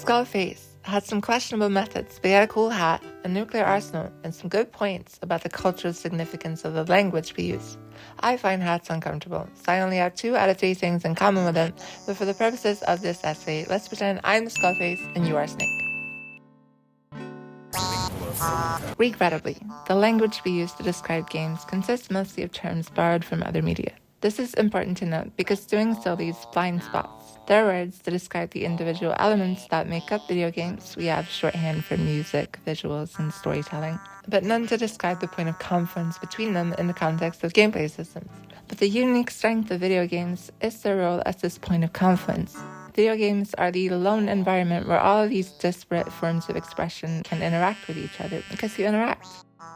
Skullface had some questionable methods, but he had a cool hat, a nuclear arsenal, and some good points about the cultural significance of the language we use. I find hats uncomfortable, so I only have 2 out of 3 things in common with them, but for the purposes of this essay, let's pretend I'm the Skullface and you are Snake. Regrettably, the language we use to describe games consists mostly of terms borrowed from other media. This is important to note because doing so leaves blind spots. There are words to describe the individual elements that make up video games. We have shorthand for music, visuals, and storytelling, but none to describe the point of conference between them in the context of gameplay systems. But the unique strength of video games is their role as this point of confluence. Video games are the lone environment where all of these disparate forms of expression can interact with each other because you interact.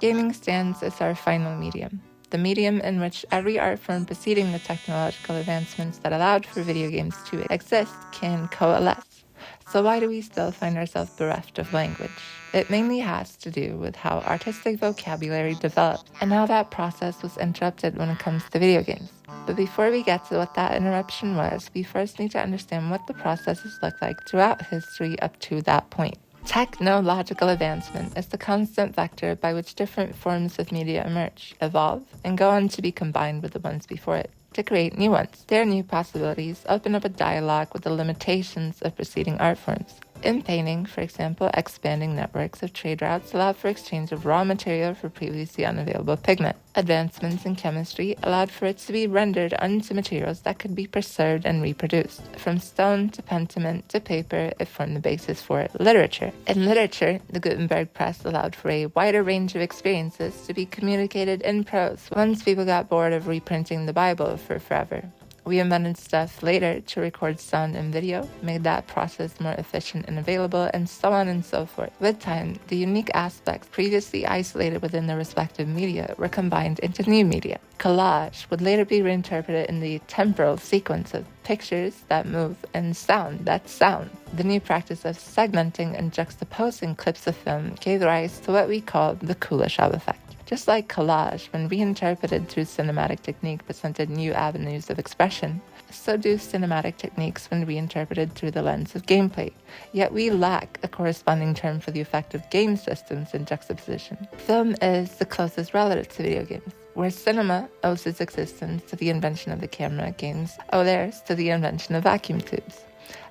Gaming stands as our final medium, the medium in which every art form preceding the technological advancements that allowed for video games to exist can coalesce. So why do we still find ourselves bereft of language? It mainly has to do with how artistic vocabulary developed and how that process was interrupted when it comes to video games. But before we get to what that interruption was, we first need to understand what the processes look like throughout history up to that point. Technological advancement is the constant vector by which different forms of media emerge, evolve, and go on to be combined with the ones before it to create new ones. Their new possibilities open up a dialogue with the limitations of preceding art forms. In painting, for example, expanding networks of trade routes allowed for exchange of raw material for previously unavailable pigment. Advancements in chemistry allowed for it to be rendered onto materials that could be preserved and reproduced. From stone to pentiment to paper, it formed the basis for literature. In literature, the Gutenberg press allowed for a wider range of experiences to be communicated in prose once people got bored of reprinting the Bible for forever. We invented stuff later to record sound and video, made that process more efficient and available, and so on and so forth. With time, the unique aspects previously isolated within their respective media were combined into new media. Collage would later be reinterpreted in the temporal sequence of pictures that move and sound that sound. The new practice of segmenting and juxtaposing clips of film gave rise to what we call the Kuleshov effect. Just like collage, when reinterpreted through cinematic technique, presented new avenues of expression, so do cinematic techniques when reinterpreted through the lens of gameplay. Yet we lack a corresponding term for the effect of game systems in juxtaposition. Film is the closest relative to video games. Where cinema owes its existence to the invention of the camera, games owe theirs to the invention of vacuum tubes.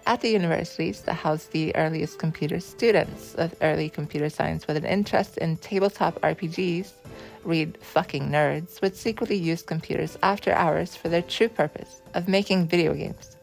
At the universities that housed the earliest computer students of early computer science with an interest in tabletop RPGs, read fucking nerds, would secretly use computers after hours for their true purpose of making video games.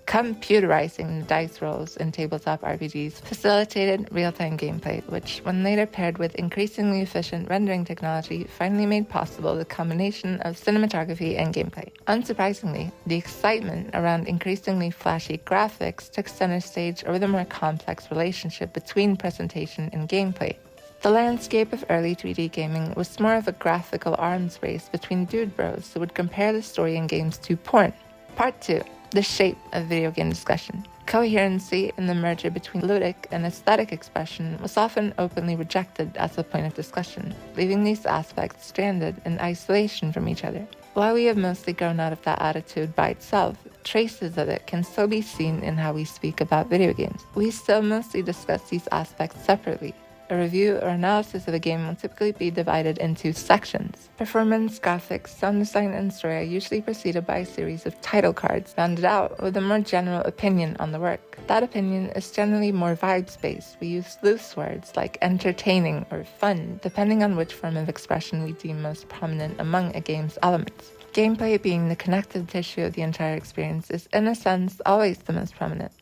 Computerizing the dice rolls in tabletop RPGs facilitated real-time gameplay, which, when later paired with increasingly efficient rendering technology, finally made possible the combination of cinematography and gameplay. Unsurprisingly, the excitement around increasingly flashy graphics took center stage over the more complex relationship between presentation and gameplay. The landscape of early 3D gaming was more of a graphical arms race between dude bros who would compare the story in games to porn. Part 2. The shape of video game discussion. Coherency in the merger between ludic and aesthetic expression was often openly rejected as a point of discussion, leaving these aspects stranded in isolation from each other. While we have mostly grown out of that attitude by itself, traces of it can still be seen in how we speak about video games. We still mostly discuss these aspects separately. A review or analysis of a game will typically be divided into sections. Performance, graphics, sound design, and story are usually preceded by a series of title cards, rounded out with a more general opinion on the work. That opinion is generally more vibes-based. We use loose words like entertaining or fun, depending on which form of expression we deem most prominent among a game's elements. Gameplay, being the connective tissue of the entire experience, is in a sense always the most prominent.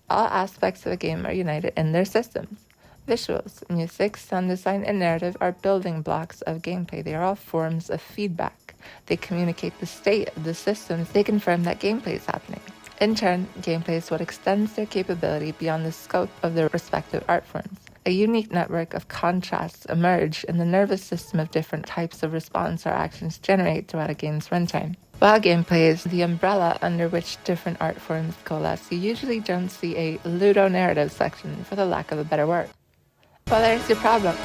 All aspects of a game are united in their systems. Visuals, music, sound design, and narrative are building blocks of gameplay. They are all forms of feedback. They communicate the state of the systems. They confirm that gameplay is happening. In turn, gameplay is what extends their capability beyond the scope of their respective art forms. A unique network of contrasts emerge in the nervous system of different types of response or actions generate throughout a game's runtime. While gameplay is the umbrella under which different art forms coalesce, you usually don't see a ludonarrative section, for the lack of a better word. Well, there's your problem.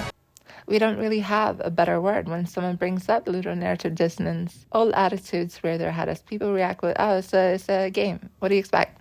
We don't really have a better word when someone brings up ludonarrative dissonance. Old attitudes rear their head as people react with, oh, it's a game. What do you expect?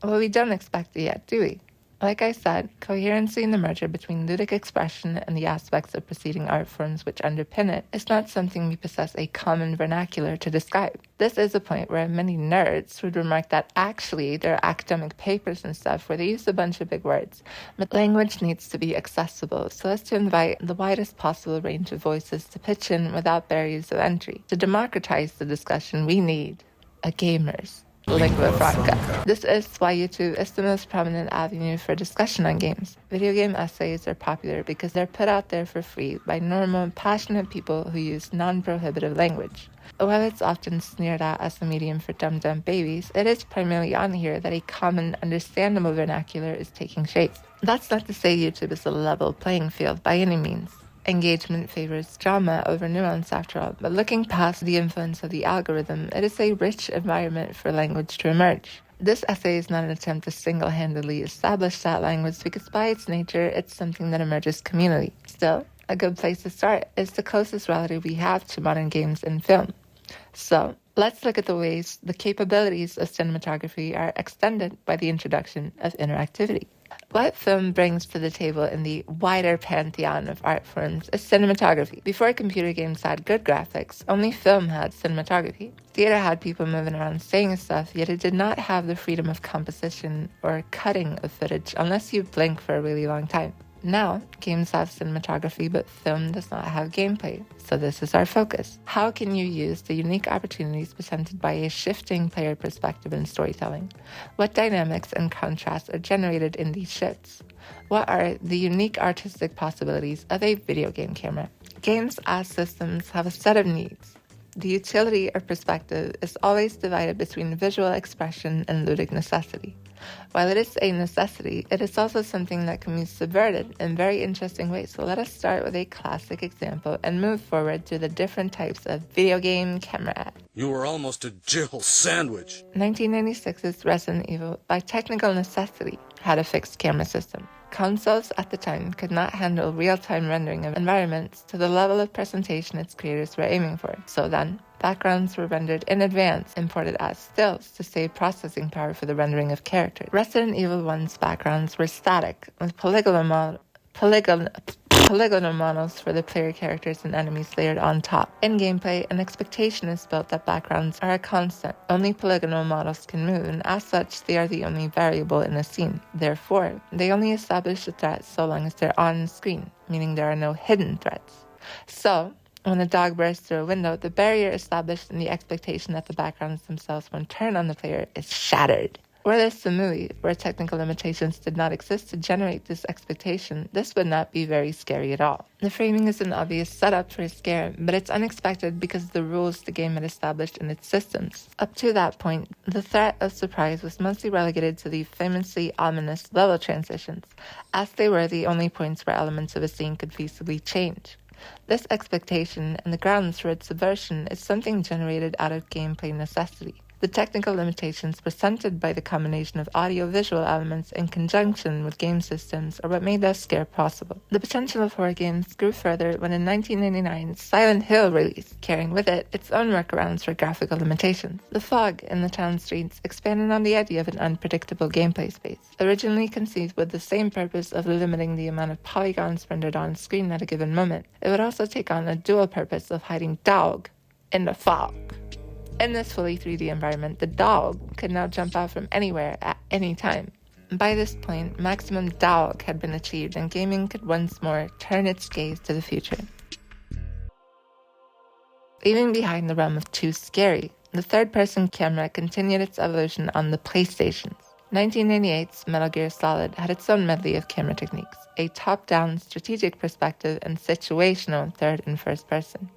Well, we don't expect it yet, do we? Like I said, coherency in the merger between ludic expression and the aspects of preceding art forms which underpin it is not something we possess a common vernacular to describe. This is a point where many nerds would remark that actually there are academic papers and stuff where they use a bunch of big words, but language needs to be accessible so as to invite the widest possible range of voices to pitch in without barriers of entry. To democratize the discussion, we need a gamers. Lingua franca. This is why YouTube is the most prominent avenue for discussion on games. Video game essays are popular because they're put out there for free by normal, passionate people who use non-prohibitive language. While it's often sneered at as a medium for dumb babies, it is primarily on here that a common, understandable vernacular is taking shape. That's not to say YouTube is a level playing field by any means. Engagement favors drama over nuance after all, but looking past the influence of the algorithm, it is a rich environment for language to emerge. This essay is not an attempt to single-handedly establish that language because by its nature, it's something that emerges communally. Still, a good place to start is the closest relative we have to modern games and film. So, let's look at the ways the capabilities of cinematography are extended by the introduction of interactivity. What film brings to the table in the wider pantheon of art forms is cinematography. Before computer games had good graphics, only film had cinematography. Theater had people moving around saying stuff, yet it did not have the freedom of composition or cutting of footage unless you blink for a really long time. Now, games have cinematography, but film does not have gameplay, so this is our focus. How can you use the unique opportunities presented by a shifting player perspective in storytelling? What dynamics and contrasts are generated in these shifts? What are the unique artistic possibilities of a video game camera? Games as systems have a set of needs. The utility or perspective is always divided between visual expression and ludic necessity. While it is a necessity, it is also something that can be subverted in very interesting ways. So let us start with a classic example and move forward to the different types of video game camera. You were almost a Jill sandwich. 1996's Resident Evil, by technical necessity, had a fixed camera system. Consoles at the time could not handle real-time rendering of environments to the level of presentation its creators were aiming for. So then, backgrounds were rendered in advance, imported as stills to save processing power for the rendering of characters. Resident Evil 1's backgrounds were static, with polygonal models for the player characters and enemies layered on top. In gameplay, an expectation is built that backgrounds are a constant. Only polygonal models can move, and as such, they are the only variable in a scene. Therefore, they only establish a threat so long as they're on screen, meaning there are no hidden threats. So, when a dog bursts through a window, the barrier established in the expectation that the backgrounds themselves won't turn on the player is shattered. Were this a movie where technical limitations did not exist to generate this expectation, this would not be very scary at all. The framing is an obvious setup for a scare, but it's unexpected because of the rules the game had established in its systems. Up to that point, the threat of surprise was mostly relegated to the famously ominous level transitions, as they were the only points where elements of a scene could feasibly change. This expectation and the grounds for its subversion is something generated out of gameplay necessity. The technical limitations presented by the combination of audio-visual elements in conjunction with game systems are what made that scare possible. The potential of horror games grew further when in 1999 Silent Hill released, carrying with it its own workarounds for graphical limitations. The fog in the town streets expanded on the idea of an unpredictable gameplay space. Originally conceived with the same purpose of limiting the amount of polygons rendered on screen at a given moment, it would also take on a dual purpose of hiding dog in the fog. In this fully 3D environment, the dog could now jump out from anywhere at any time. By this point, maximum dog had been achieved and gaming could once more turn its gaze to the future. Leaving behind the realm of too scary, the third-person camera continued its evolution on the PlayStations. 1998's Metal Gear Solid had its own medley of camera techniques, a top-down strategic perspective and situational third and first person.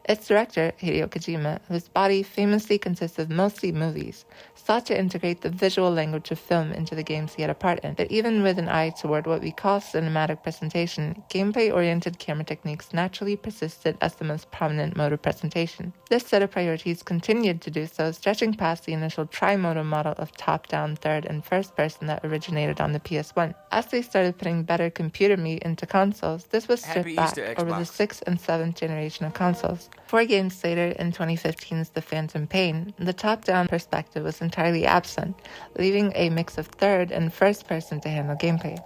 Its director, Hideo Kojima, whose body famously consists of mostly movies, sought to integrate the visual language of film into the games he had a part in. But even with an eye toward what we call cinematic presentation, gameplay-oriented camera techniques naturally persisted as the most prominent mode of presentation. This set of priorities continued to do so, stretching past the initial tri-modal model of top-down, third, and first person that originated on the PS1. As they started putting better computer meat into consoles, this was stripped back over the 6th and 7th generation of consoles. 4 games later, in 2015's The Phantom Pain, the top-down perspective was entirely entirely absent, leaving a mix of third and first person to handle gameplay.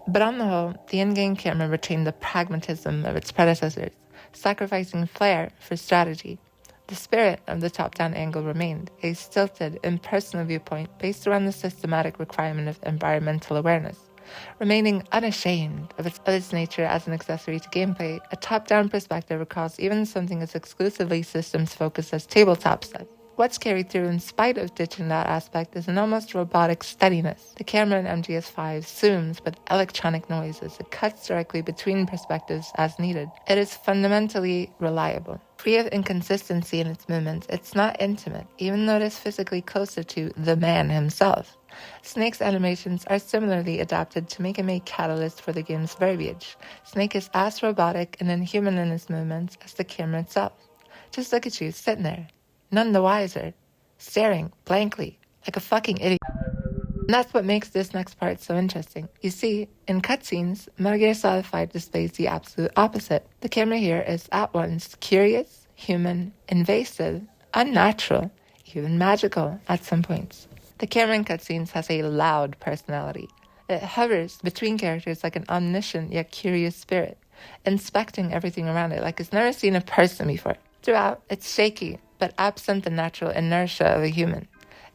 But on the whole, the in-game camera retained the pragmatism of its predecessors, sacrificing flair for strategy. The spirit of the top-down angle remained, a stilted, impersonal viewpoint based around the systematic requirement of environmental awareness. Remaining unashamed of its nature as an accessory to gameplay, a top-down perspective recalls even something as exclusively systems-focused as tabletop stuff. What's carried through in spite of ditching that aspect is an almost robotic steadiness. The camera in MGS5 zooms with electronic noises. It cuts directly between perspectives as needed. It is fundamentally reliable. Free of inconsistency in its movements, it's not intimate, even though it is physically closer to the man himself. Snake's animations are similarly adapted to make him a catalyst for the game's verbiage. Snake is as robotic and inhuman in his movements as the camera itself. Just look at you, sitting there, none the wiser, staring blankly like a fucking idiot. And that's what makes this next part so interesting. You see, in cutscenes, Metal Gear Solid 5 displays the absolute opposite. The camera here is at once curious, human, invasive, unnatural, even magical at some points. The camera in cutscenes has a loud personality. It hovers between characters like an omniscient yet curious spirit, inspecting everything around it like it's never seen a person before. Throughout, it's shaky, but absent the natural inertia of a human.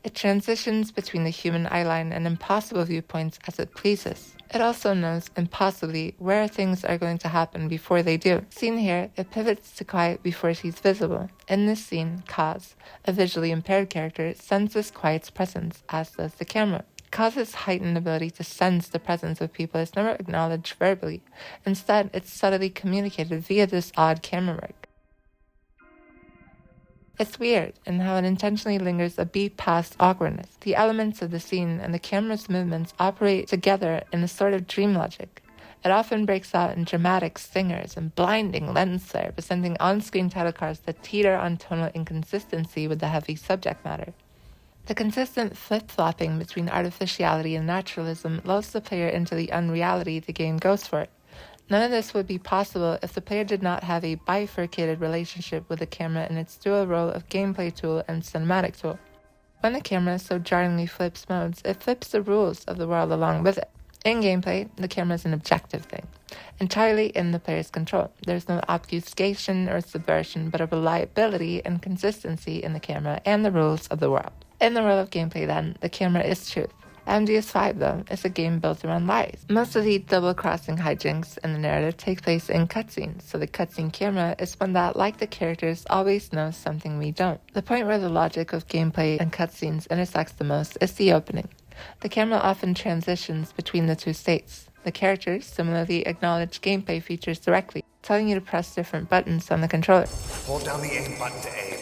It transitions between the human eyeline and impossible viewpoints as it pleases. It also knows impossibly where things are going to happen before they do. Seen here, it pivots to quiet before she's visible. In this scene, Kaz, a visually impaired character, senses quiet's presence, as does the camera. Kaz's heightened ability to sense the presence of people is never acknowledged verbally. Instead, it's subtly communicated via this odd camera work. It's weird in how it intentionally lingers a beat past awkwardness. The elements of the scene and the camera's movements operate together in a sort of dream logic. It often breaks out in dramatic stingers and blinding lens flare, presenting on-screen title cards that teeter on tonal inconsistency with the heavy subject matter. The consistent flip-flopping between artificiality and naturalism lulls the player into the unreality the game goes for. None of this would be possible if the player did not have a bifurcated relationship with the camera in its dual role of gameplay tool and cinematic tool. When the camera so jarringly flips modes, it flips the rules of the world along with it. In gameplay, the camera is an objective thing, entirely in the player's control. There's no obfuscation or subversion, but a reliability and consistency in the camera and the rules of the world. In the world of gameplay, then, the camera is truth. MGS5, though, is a game built around lies. Most of the double-crossing hijinks in the narrative take place in cutscenes, so the cutscene camera is one that, like the characters, always knows something we don't. The point where the logic of gameplay and cutscenes intersects the most is the opening. The camera often transitions between the two states. The characters similarly acknowledge gameplay features directly, telling you to press different buttons on the controller. Hold down the aim button to aim,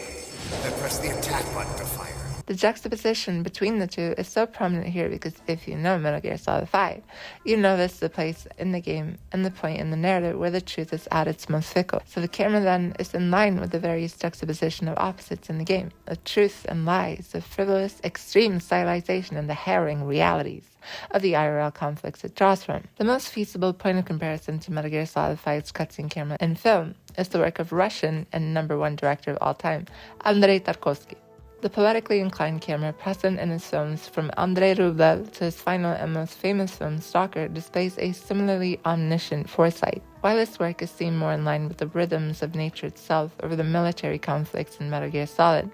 then press the attack button to fire. The juxtaposition between the two is so prominent here because if you know Metal Gear Solid 5, you know this is the place in the game and the point in the narrative where the truth is at its most fickle. So the camera then is in line with the various juxtaposition of opposites in the game, of truth and lies, of frivolous, extreme stylization and the harrowing realities of the IRL conflicts it draws from. The most feasible point of comparison to Metal Gear Solid 5's cutscene camera in film is the work of Russian and #1 director of all time, Andrei Tarkovsky. The poetically inclined camera present in his films, from Andrei Rublev to his final and most famous film, Stalker, displays a similarly omniscient foresight. While this work is seen more in line with the rhythms of nature itself over the military conflicts in Metal Gear Solid,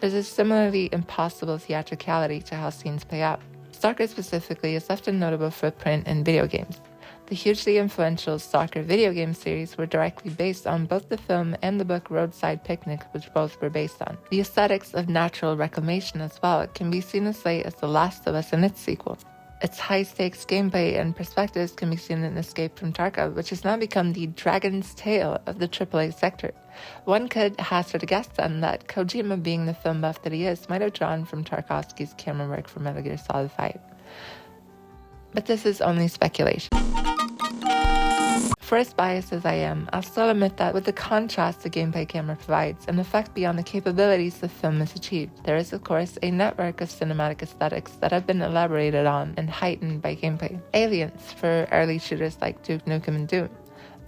there's a similarly impossible theatricality to how scenes play out. Stalker specifically is left a notable footprint in video games. The hugely influential Stalker video game series were directly based on both the film and the book Roadside Picnic, which both were based on. The aesthetics of natural reclamation as well can be seen as late as The Last of Us and its sequel. Its high-stakes gameplay and perspectives can be seen in Escape from Tarkov, which has now become the dragon's tail of the AAA sector. One could hazard a guess then that Kojima, being the film buff that he is, might have drawn from Tarkovsky's camera work for Metal Gear Solid 5. But this is only speculation. For as biased as I am, I'll still admit that with the contrast the gameplay camera provides, an effect beyond the capabilities the film has achieved, there is of course a network of cinematic aesthetics that have been elaborated on and heightened by gameplay. Aliens for early shooters like Duke Nukem and Doom.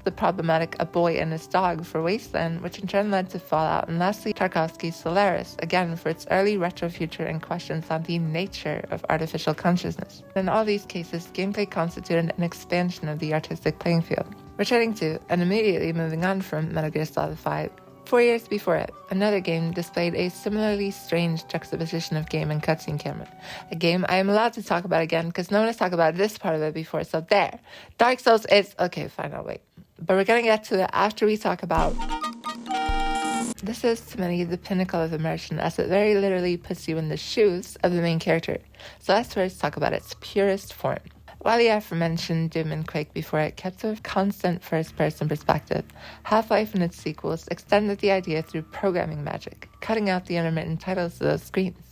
the problematic A Boy and His Dog for Wasteland, which in turn led to Fallout, and lastly Tarkovsky's Solaris, again for its early retro future and questions on the nature of artificial consciousness. In all these cases, gameplay constituted an expansion of the artistic playing field. Returning to, and immediately moving on from Metal Gear Solid 5, 4 years before it, another game displayed a similarly strange juxtaposition of game and cutscene camera. A game I am allowed to talk about again because no one has talked about this part of it before, so there. Dark Souls is... Okay, fine, I'll wait. But we're gonna get to it after we talk about... This is, to many, the pinnacle of immersion, as it very literally puts you in the shoes of the main character. So let's first talk about its purest form. While the aforementioned Doom and Quake before it kept a constant first-person perspective, Half-Life and its sequels extended the idea through programming magic, cutting out the intermittent titles of those screens.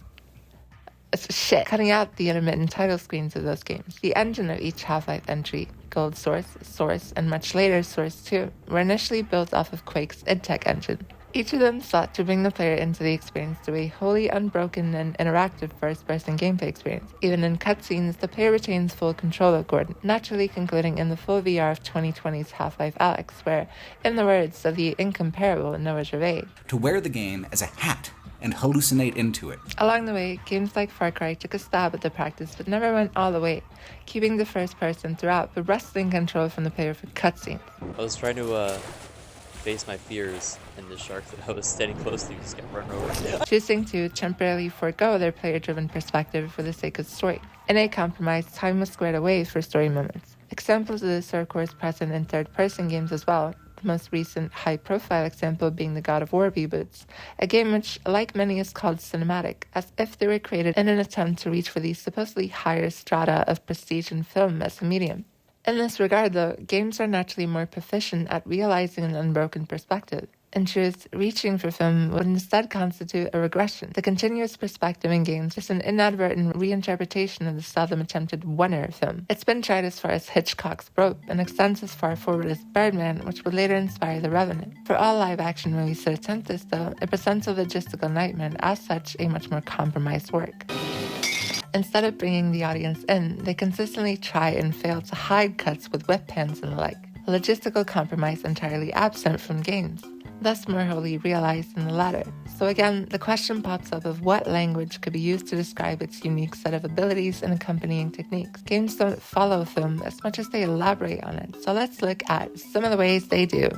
Cutting out the intermittent title screens of those games. The engine of each Half-Life entry, Gold Source, and much later Source 2, were initially built off of Quake's id Tech engine. Each of them sought to bring the player into the experience through a wholly unbroken and interactive first-person gameplay experience. Even in cutscenes, the player retains full control of Gordon, naturally concluding in the full VR of 2020's Half-Life Alyx, where, in the words of the incomparable Noah Gervais, to wear the game as a hat and hallucinate into it. Along the way, games like Far Cry took a stab at the practice but never went all the way, keeping the first person throughout but wresting control from the player for cutscenes. I was trying to face my fears, and the shark that I was standing close to just got run over. Choosing to temporarily forego their player-driven perspective for the sake of story. In a compromise, time was squared away for story moments. Examples of this are of course present in third-person games as well, the most recent high-profile example being the God of War reboots, a game which, like many, is called cinematic, as if they were created in an attempt to reach for the supposedly higher strata of prestige in film as a medium. In this regard, though, games are naturally more proficient at realizing an unbroken perspective. In truth, reaching for film would instead constitute a regression. The continuous perspective in games is an inadvertent reinterpretation of the seldom attempted one-er film. It's been tried as far as Hitchcock's Rope and extends as far forward as Birdman, which would later inspire The Revenant. For all live-action movies that attempt this, though, it presents a logistical nightmare and, as such, a much more compromised work. Instead of bringing the audience in, they consistently try and fail to hide cuts with whip pans and the like, a logistical compromise entirely absent from games, thus more wholly realized in the latter. So again, the question pops up of what language could be used to describe its unique set of abilities and accompanying techniques. Games don't follow film as much as they elaborate on it, so let's look at some of the ways they do.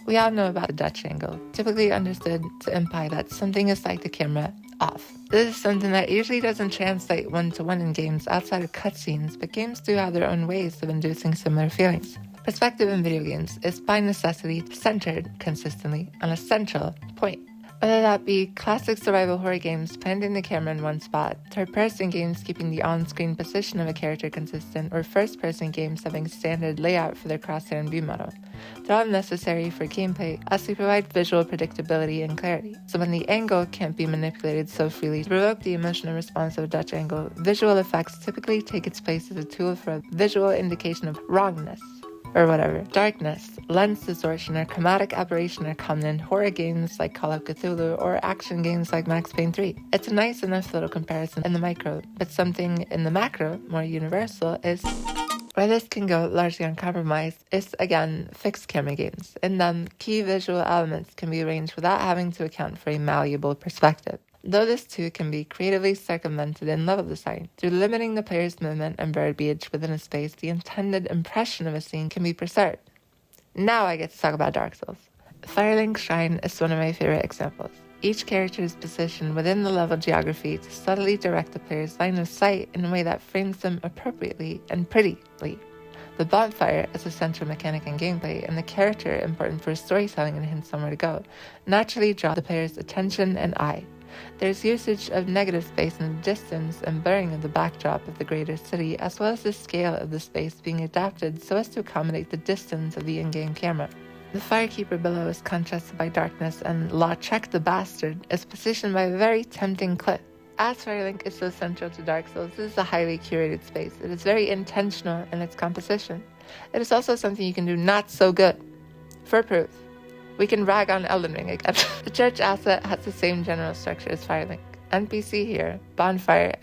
We all know about the Dutch angle, typically understood to imply that something is like the camera off. This is something that usually doesn't translate one-to-one in games outside of cutscenes, but games do have their own ways of inducing similar feelings. Perspective in video games is by necessity centered consistently on a central point. Whether that be classic survival horror games planting the camera in one spot, third-person games keeping the on-screen position of a character consistent, or first-person games having standard layout for their crosshair and view model. They're all necessary for gameplay as they provide visual predictability and clarity. So when the angle can't be manipulated so freely to provoke the emotional response of a Dutch angle, visual effects typically take its place as a tool for a visual indication of wrongness. Or whatever. Darkness, lens distortion, or chromatic aberration are common in horror games like Call of Cthulhu or action games like Max Payne 3. It's a nice enough little comparison in the micro, but something in the macro, more universal, is where this can go largely uncompromised is, again, fixed camera games. In them, key visual elements can be arranged without having to account for a malleable perspective. Though this too can be creatively circumvented in level design. Through limiting the player's movement and verbiage within a space, the intended impression of a scene can be preserved. Now I get to talk about Dark Souls. Firelink Shrine is one of my favorite examples. Each character is positioned within the level geography to subtly direct the player's line of sight in a way that frames them appropriately and prettily. The bonfire is a central mechanic in gameplay, and the character, important for storytelling and hints somewhere to go, naturally draw the player's attention and eye. There's usage of negative space in the distance and blurring of the backdrop of the greater city, as well as the scale of the space being adapted so as to accommodate the distance of the in-game camera. The Firekeeper below is contrasted by darkness, and Lautrec the Bastard is positioned by a very tempting cliff. As Firelink is so central to Dark Souls, this is a highly curated space. It is very intentional in its composition. It is also something you can do not so good. For proof, we can rag on Elden Ring again. The church asset has the same general structure as Firelink. NPC here, bonfire,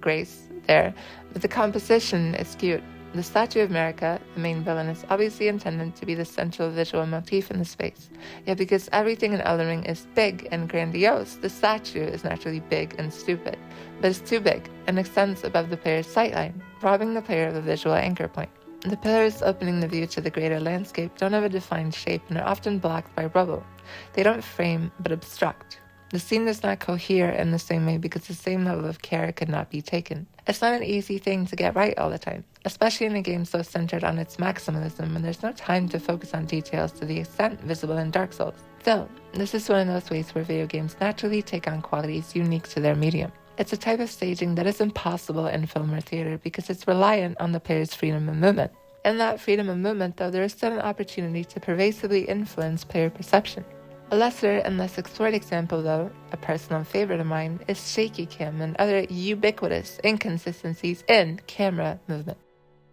Grace there, but the composition is skewed. The Statue of America, the main villain, is obviously intended to be the central visual motif in the space. Yet because everything in Elden Ring is big and grandiose, the statue is naturally big and stupid, but it's too big and extends above the player's sightline, robbing the player of a visual anchor point. The pillars opening the view to the greater landscape don't have a defined shape and are often blocked by rubble. They don't frame, but obstruct. The scene does not cohere in the same way because the same level of care could not be taken. It's not an easy thing to get right all the time, especially in a game so centered on its maximalism when there's no time to focus on details to the extent visible in Dark Souls. Still, this is one of those ways where video games naturally take on qualities unique to their medium. It's a type of staging that is impossible in film or theater because it's reliant on the player's freedom of movement. In that freedom of movement, though, there is still an opportunity to pervasively influence player perception. A lesser and less explored example, though, a personal favorite of mine, is shaky cam and other ubiquitous inconsistencies in camera movement.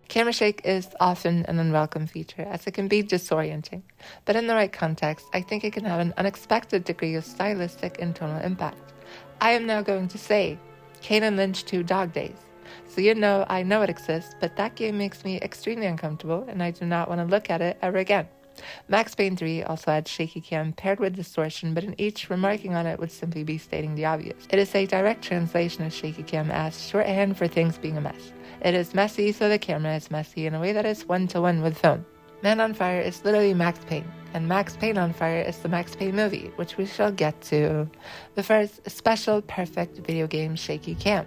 Camera shake is often an unwelcome feature, as it can be disorienting, but in the right context, I think it can have an unexpected degree of stylistic and tonal impact. I am now going to say Kane and Lynch 2 Dog Days. So I know it exists, but that game makes me extremely uncomfortable, and I do not want to look at it ever again. Max Payne 3 also had shaky cam paired with distortion, but in each, remarking on it would simply be stating the obvious. It is a direct translation of shaky cam as shorthand for things being a mess. It is messy, so the camera is messy in a way that is one-to-one with film. Man on Fire is literally Max Payne, and Max Payne on Fire is the Max Payne movie, which we shall get to. But first, special perfect video game shaky cam.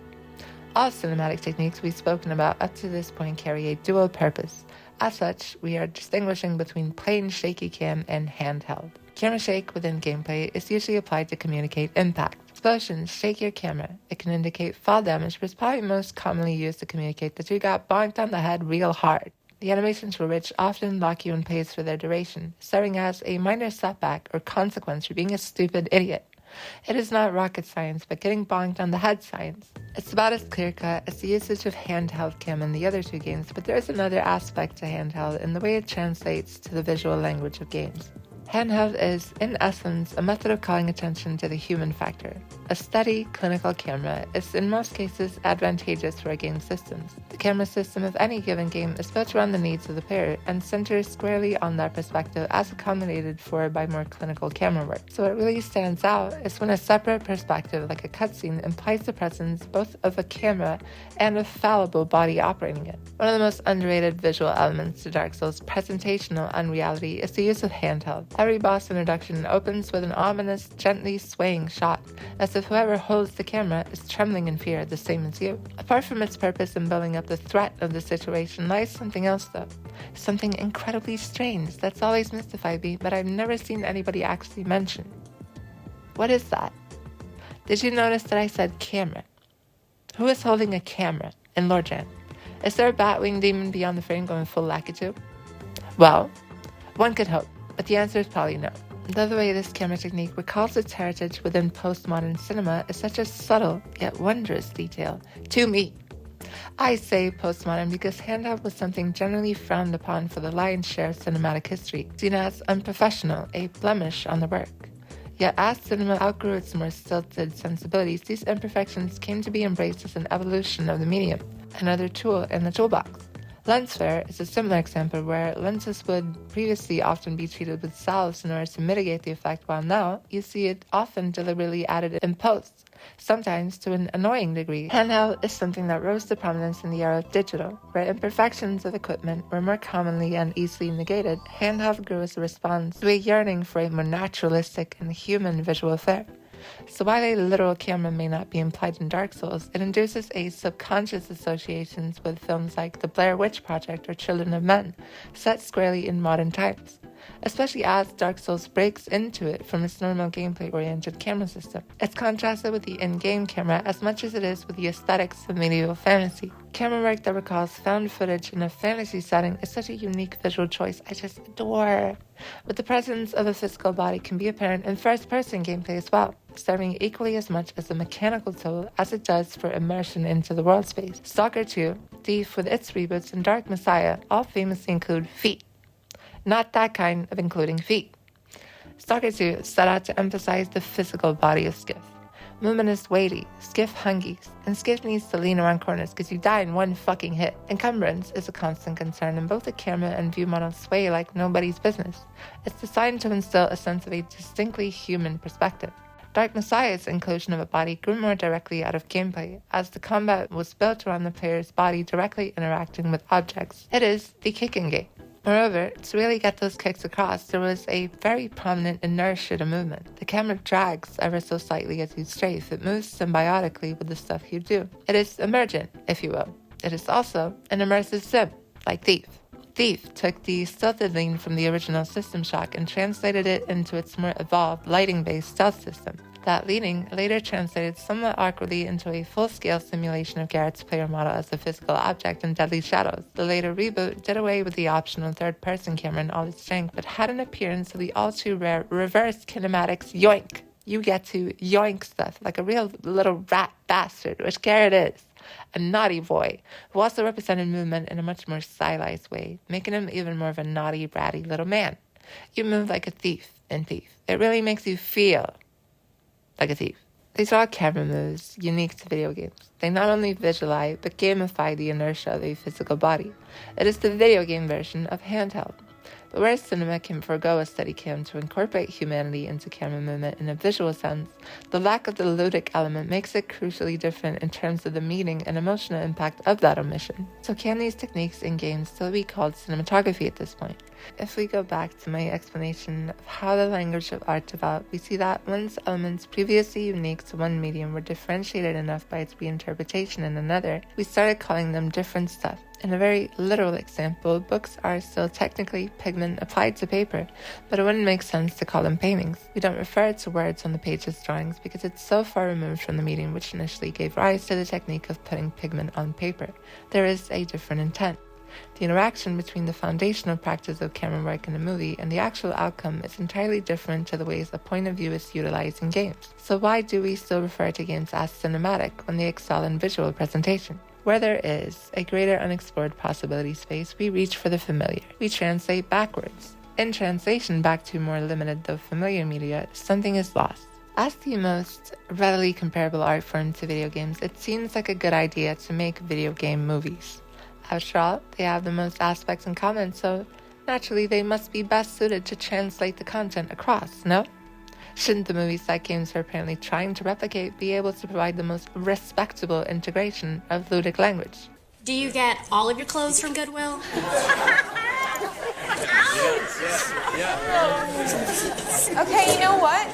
All cinematic techniques we've spoken about up to this point carry a dual purpose. As such, we are distinguishing between plain shaky cam and handheld. Camera shake within gameplay is usually applied to communicate impact. Explosions shake your camera. It can indicate fall damage, but is probably most commonly used to communicate that you got bonked on the head real hard. The animations for which often lock you in place for their duration, serving as a minor setback or consequence for being a stupid idiot. It is not rocket science, but getting bonked on the head science. It's about as clear-cut as the usage of handheld cam in the other two games, but there is another aspect to handheld in the way it translates to the visual language of games. Handheld is, in essence, a method of calling attention to the human factor. A steady, clinical camera is, in most cases, advantageous for a game's systems. The camera system of any given game is built around the needs of the player and centers squarely on that perspective as accommodated for by more clinical camera work. So what really stands out is when a separate perspective, like a cutscene, implies the presence both of a camera and a fallible body operating it. One of the most underrated visual elements to Dark Souls' presentational unreality is the use of handheld. Every boss introduction opens with an ominous, gently swaying shot, as if whoever holds the camera is trembling in fear the same as you. Apart from its purpose in building up the threat of the situation lies something else, though. Something incredibly strange that's always mystified me, but I've never seen anybody actually mention. What is that? Did you notice that I said camera? Who is holding a camera in Lordran? Is there a Batwing demon beyond the frame going full Lakitu? Well, one could hope, but the answer is probably no. The other way this camera technique recalls its heritage within postmodern cinema is such a subtle yet wondrous detail to me. I say postmodern because handheld was something generally frowned upon for the lion's share of cinematic history, seen as unprofessional, a blemish on the work. Yet as cinema outgrew its more stilted sensibilities, these imperfections came to be embraced as an evolution of the medium, another tool in the toolbox. Lens flare is a similar example where lenses would previously often be treated with salves in order to mitigate the effect, while now you see it often deliberately added in post, sometimes to an annoying degree. Handheld is something that rose to prominence in the era of digital, where imperfections of equipment were more commonly and easily negated. Handheld grew as a response to a yearning for a more naturalistic and human visual fare. So while a literal camera may not be implied in Dark Souls, it induces a subconscious associations with films like The Blair Witch Project or Children of Men, set squarely in modern times, especially as Dark Souls breaks into it from its normal gameplay-oriented camera system. It's contrasted with the in-game camera as much as it is with the aesthetics of medieval fantasy. Camera work that recalls found footage in a fantasy setting is such a unique visual choice I just adore. But the presence of a physical body can be apparent in first-person gameplay as well, serving equally as much as a mechanical tool as it does for immersion into the world space. Stalker 2, Thief with its reboots, and Dark Messiah all famously include feet. Not that kind of including feet. Stalker 2 set out to emphasize the physical body of Skiff, Movement is weighty, skiff hungies, and skiff needs to lean around corners because you die in one fucking hit. Encumbrance is a constant concern, and both the camera and view models sway like nobody's business. It's designed to instill a sense of a distinctly human perspective. Dark Messiah's inclusion of a body grew more directly out of gameplay, as the combat was built around the player's body directly interacting with objects. It is the kicking game. Moreover, to really get those kicks across, there was a very prominent inertia to movement. The camera drags ever so slightly as you strafe. It moves symbiotically with the stuff you do. It is emergent, if you will. It is also an immersive sim, like Thief. Thief took the stilted lean from the original System Shock and translated it into its more evolved, lighting-based stealth system. That leaning later translated somewhat awkwardly into a full-scale simulation of Garrett's player model as a physical object in Deadly Shadows. The later reboot did away with the optional third-person camera in all its strength, but had an appearance of the all-too-rare reverse kinematics yoink. You get to yoink stuff like a real little rat bastard, which Garrett is. A naughty boy, who also represented movement in a much more stylized way, making him even more of a naughty, ratty little man. You move like a thief in Thief. It really makes you feel like a thief. These are all camera moves unique to video games. They not only visualize, but gamify the inertia of a physical body. It is the video game version of handheld. But whereas cinema can forego a Steadicam to incorporate humanity into camera movement in a visual sense, the lack of the ludic element makes it crucially different in terms of the meaning and emotional impact of that omission. So can these techniques in games still be called cinematography at this point? If we go back to my explanation of how the language of art developed, we see that once elements previously unique to one medium were differentiated enough by its reinterpretation in another, we started calling them different stuff. In a very literal example, books are still technically pigment applied to paper, but it wouldn't make sense to call them paintings. We don't refer to words on the page as drawings because it's so far removed from the medium which initially gave rise to the technique of putting pigment on paper. There is a different intent. The interaction between the foundational practice of camera work in a movie and the actual outcome is entirely different to the ways a point of view is utilized in games. So why do we still refer to games as cinematic when they excel in visual presentation? Where there is a greater unexplored possibility space, we reach for the familiar. We translate backwards. In translation back to more limited though familiar media, something is lost. As the most readily comparable art form to video games, it seems like a good idea to make video game movies. After all, they have the most aspects in common, so naturally they must be best suited to translate the content across, no? Shouldn't the movies that games are apparently trying to replicate be able to provide the most respectable integration of ludic language? Do you get all of your clothes from Goodwill? Okay, you know what?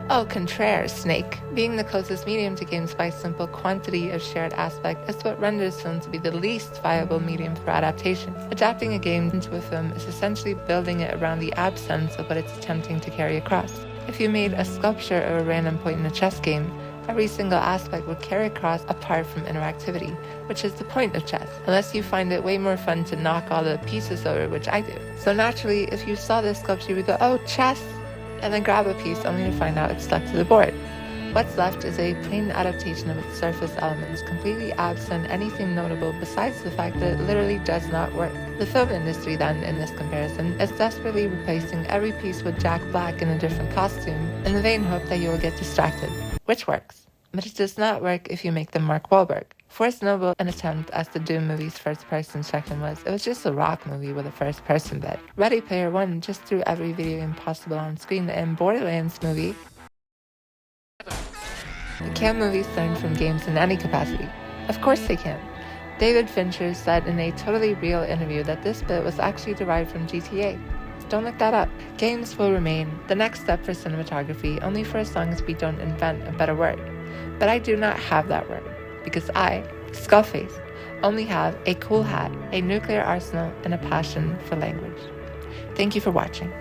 Au contraire, Snake. Being the closest medium to games by simple quantity of shared aspect is what renders film to be the least viable medium for adaptation. Adapting a game into a film is essentially building it around the absence of what it's attempting to carry across. If you made a sculpture of a random point in a chess game, every single aspect would carry across apart from interactivity, which is the point of chess, unless you find it way more fun to knock all the pieces over, which I do. So naturally, if you saw this sculpture, you would go, oh, chess, and then grab a piece only to find out it's stuck to the board. What's left is a plain adaptation of its surface elements, completely absent anything notable besides the fact that it literally does not work. The film industry then, in this comparison, is desperately replacing every piece with Jack Black in a different costume, in the vain hope that you will get distracted. Which works. But it does not work if you make them Mark Wahlberg. For as noble an attempt as the Doom movie's first-person section was, it was just a rock movie with a first-person bit. Ready Player One just threw every video game possible on screen, and Borderlands movie. Can movies learn from games in any capacity? Of course they can. David Fincher said in a totally real interview that this bit was actually derived from GTA. Don't look that up. Games will remain the next step for cinematography only for as long as we don't invent a better word. But I do not have that word, because I, Skullface, only have a cool hat, a nuclear arsenal, and a passion for language. Thank you for watching.